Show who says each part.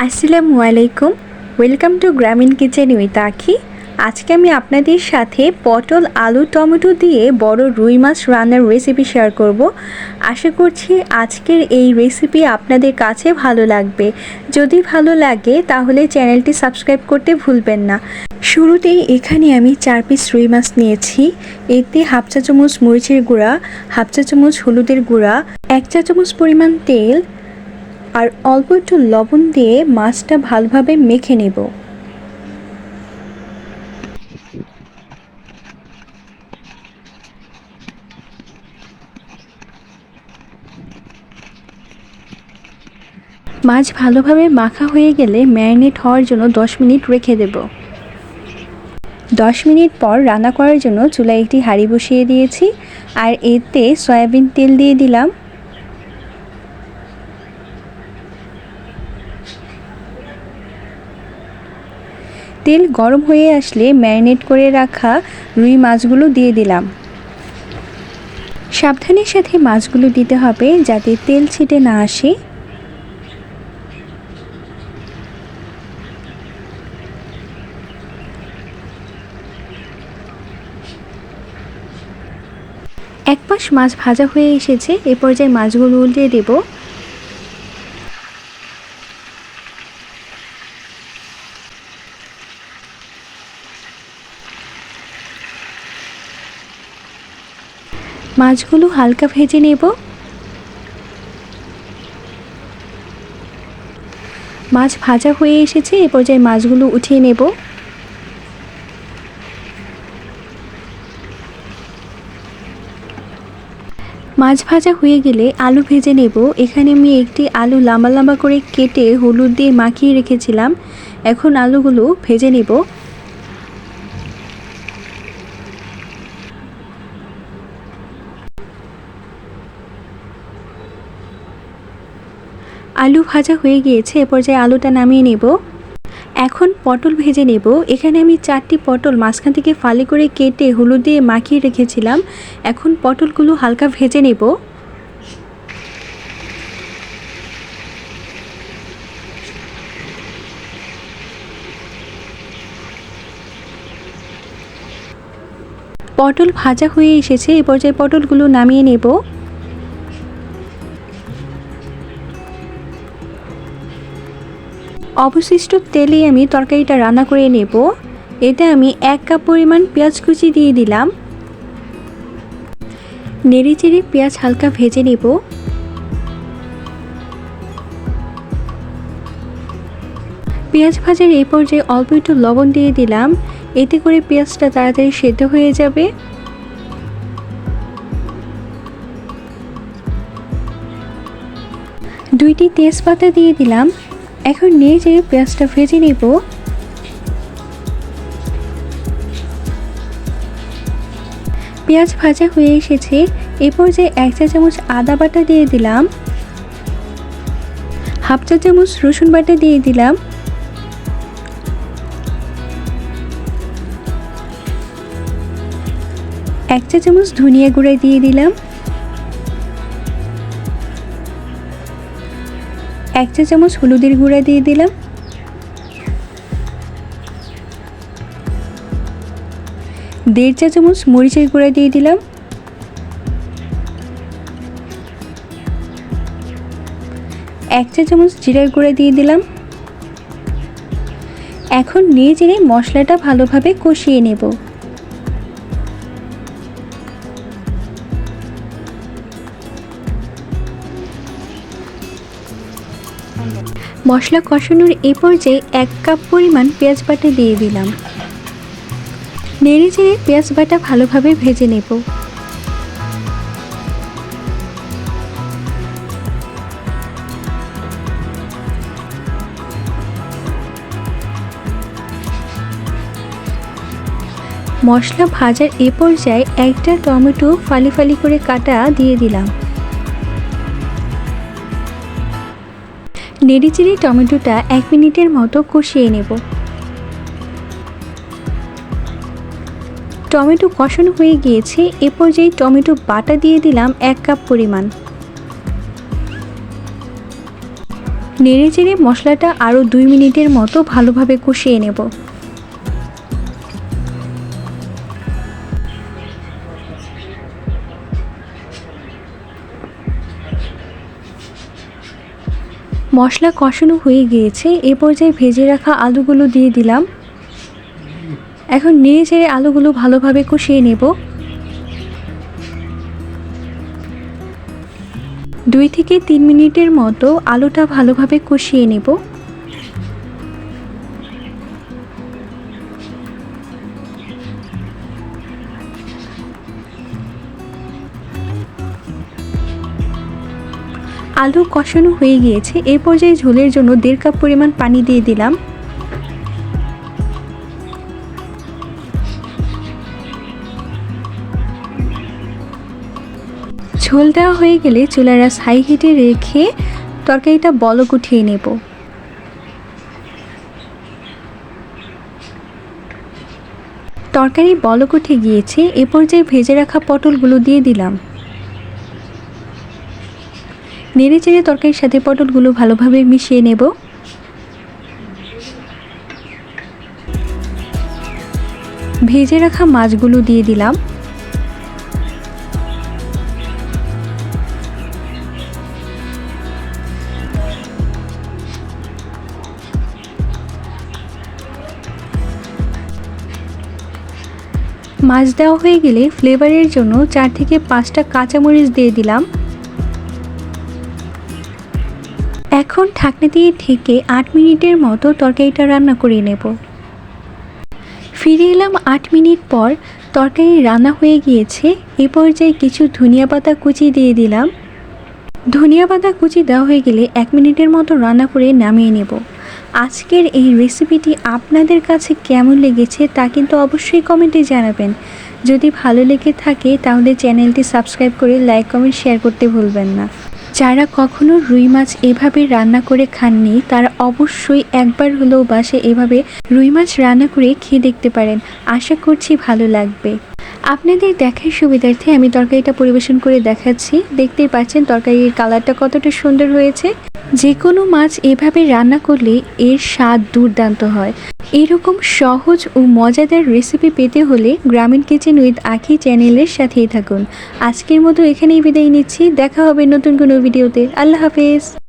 Speaker 1: আসসালামু আলাইকুম। Welcome to গ্রামীণ কিচেন উইথ আখি। আজকে আমি আপনাদের সাথে পটল, আলু, টমেটো দিয়ে বড় রুই মাছ রান্নার রেসিপি শেয়ার করব। আশা করছি আজকের এই রেসিপি আপনাদের কাছে ভালো লাগবে। যদি ভালো লাগে তাহলে চ্যানেলটি সাবস্ক্রাইব করতে ভুলবেন না। শুরুতেই এখানে আমি 4 পিস রুই মাছ নিয়েছি। এতে হাফ চা চামচ মরিচের গুঁড়া, হাফ চা চামচ হলুদের গুঁড়া, 1 চা চামচ পরিমাণ তেল আর অল্প একটু লবণ দিয়ে মাছটা ভালোভাবে মেখে নেব। মাছ ভালোভাবে মাখা হয়ে গেলে ম্যারিনেট হওয়ার জন্য 10 মিনিট রেখে দেব। 10 মিনিট পর রান্না করার জন্য চুলায় একটি হাঁড়ি বসিয়ে দিয়েছি আর এতে সয়াবিন তেল দিয়ে দিলাম। তেল গরম হয়ে আসলে ম্যারিনেট করে রাখা রুই মাছগুলো দিয়ে দিলাম। সাবধানের সাথে মাছগুলো দিতে হবে যাতে তেল ছিটে না আসে। এক পাশ মাছ ভাজা হয়ে এসেছে, এ পর্যায়ে মাছগুলো উল্টে দেব। মাছগুলো হালকা ভেজে নেব। মাছ ভাজা হয়ে এসেছে, এ পর্যায়ে মাছগুলো উঠিয়ে নেব। মাছ ভাজা হয়ে গেলে আলু ভেজে নেব। এখানে আমি একটি আলু লম্বা লম্বা করে কেটে হলুদ দিয়ে মাখিয়ে রেখেছিলাম। এখন আলুগুলো ভেজে নেব। আলু ভাজা হয়ে গিয়েছে, এ পর্যায়ে আলুটা নামিয়ে নেব। এখন পটল ভেজে নেব। এখানে আমি 4টি পটল মাঝখান থেকে ফালি করে কেটে হলুদ দিয়ে মাখিয়ে রেখেছিলাম। এখন পটলগুলো হালকা ভেজে নেব। পটল ভাজা হয়ে এসেছে, এ পর্যায়ে পটলগুলো নামিয়ে নেব। অবশিষ্ট তেলে আমি তরকারিটা রান্না করে নেব। এতে আমি 1 কাপ পরিমাণ পেঁয়াজ কুচি দিয়ে দিলাম। নেড়ে চেড়ে পেঁয়াজ হালকা ভেজে নেব। পেঁয়াজ ভাজার এই পর্যায়ে অল্প একটু লবণ দিয়ে দিলাম। এতে করে পেঁয়াজটা তাড়াতাড়ি সেদ্ধ হয়ে যাবে। দুইটি তেজপাতা দিয়ে দিলাম। এখন নেড়ে চেড়ে পেঁয়াজটা ভেজে নেব। পেঁয়াজ ভাজা হয়ে এসেছে, এ পর্যায়ে 1 চা চামচ আদা বাটা দিয়ে দিলাম। হাফ চা চামচ রসুন বাটা দিয়ে দিলাম। এক চা চামচ ধনিয়া গুঁড়া দিয়ে দিলাম। 1 চা চামচ হলুদের গুঁড়া দিয়ে দিলাম। 1.5 চা চামচ মরিচের গুঁড়া দিয়ে দিলাম। 1 চা চামচ জিরার গুঁড়া দিয়ে দিলাম। এখন নেড়ে চেড়ে মশলাটা ভালোভাবে কষিয়ে নেব। মশলা কষানোর এই পর্যায়ে 1 কাপ পরিমাণ পেঁয়াজ বাটা দিয়ে দিলাম। নেড়ে চেড়ে পেঁয়াজ বাটা ভালোভাবে ভেজে নেব। মশলা ভাজার এই পর্যায়ে একটা টমেটো ফালি ফালি করে কাটা দিয়ে দিলাম। নেড়ে চেড়ে টমেটোটা 1 মিনিটের মতো কষিয়ে নেব। টমেটো কষানো হয়ে গিয়েছে, এ পর্যায়ে টমেটো বাটা দিয়ে দিলাম 1 কাপ পরিমাণ। নেড়েচেড়ে মশলাটা আরও 2 মিনিটের মতো ভালোভাবে কষিয়ে নেব। মশলা কষানো হয়ে গিয়েছে, এ পর্যায়ে ভেজে রাখা আলুগুলো দিয়ে দিলাম। এখন নেড়েচেড়ে আলুগুলো ভালোভাবে কষিয়ে নেব। 2 থেকে 3 মিনিটের মতো আলুটা ভালোভাবে কষিয়ে নেব। আলু কষানো হয়ে গিয়েছে, এই পর্যায়ে ঝোলের জন্য 1.5 কাপ পরিমাণ পানি দিয়ে দিলাম। ঝোল দেওয়া হয়ে গেলে চুলার আঁচ হাই হিটে রেখে তরকারিটা বলক উঠিয়ে নেব। তরকারি বলক উঠে গিয়েছে, এ পর্যায়ে ভেজে রাখা পটলগুলো দিয়ে দিলাম। নেড়েচেড়ে তরকারির সাথে পটলগুলো ভালোভাবে মিশিয়ে নেব। ভেজে রাখা মাছগুলো দিয়ে দিলাম। মাছ দেওয়া হয়ে গেলে ফ্লেভারের জন্য 4 থেকে 5টা কাঁচামরিচ দিয়ে দিলাম। এখন ঢাকনা দিয়ে ঢেকে 8 মিনিটের মতো তরকারিটা রান্না করে নেব। ফিরে এলাম 8 মিনিট পর, তরকারি রান্না হয়ে গিয়েছে। এই পর্যায়ে কিছু ধনিয়া পাতা কুচি দিয়ে দিলাম। ধনিয়া পাতা কুচি দেওয়া হয়ে গেলে 1 মিনিটের মতো রান্না করে নামিয়ে নেব। আজকের এই রেসিপিটি আপনাদের কাছে কেমন লেগেছে তা কিন্তু অবশ্যই কমেন্টে জানাবেন। যদি ভালো লেগে থাকে তাহলে চ্যানেলটি সাবস্ক্রাইব করে লাইক কমেন্ট শেয়ার করতে ভুলবেন না। যারা কখনো রুই মাছ এভাবে রান্না করে খাননি তারা অবশ্যই একবার হলেও বাসায় এভাবে রুই মাছ রান্না করে খেয়ে দেখতে পারেন। আশা করছি ভালো লাগবে। আপনাদের দেখার সুবিধার্থে আমি তরকারিটা পরিবেশন করে দেখাচ্ছি। দেখতেই পাচ্ছেন তরকারির কালারটা কতটা সুন্দর হয়েছে। যে কোনো মাছ এভাবে রান্না করলে এর স্বাদ দুর্দান্ত হয়। এরকম সহজ ও মজাদার রেসিপি পেতে হলে গ্রামীণ কিচেন উইথ আখি চ্যানেলের সাথেই থাকুন। আজকের মতো এখানেই বিদায় নিচ্ছি। দেখা হবে নতুন কোনো ভিডিওতে। আল্লাহ হাফেজ।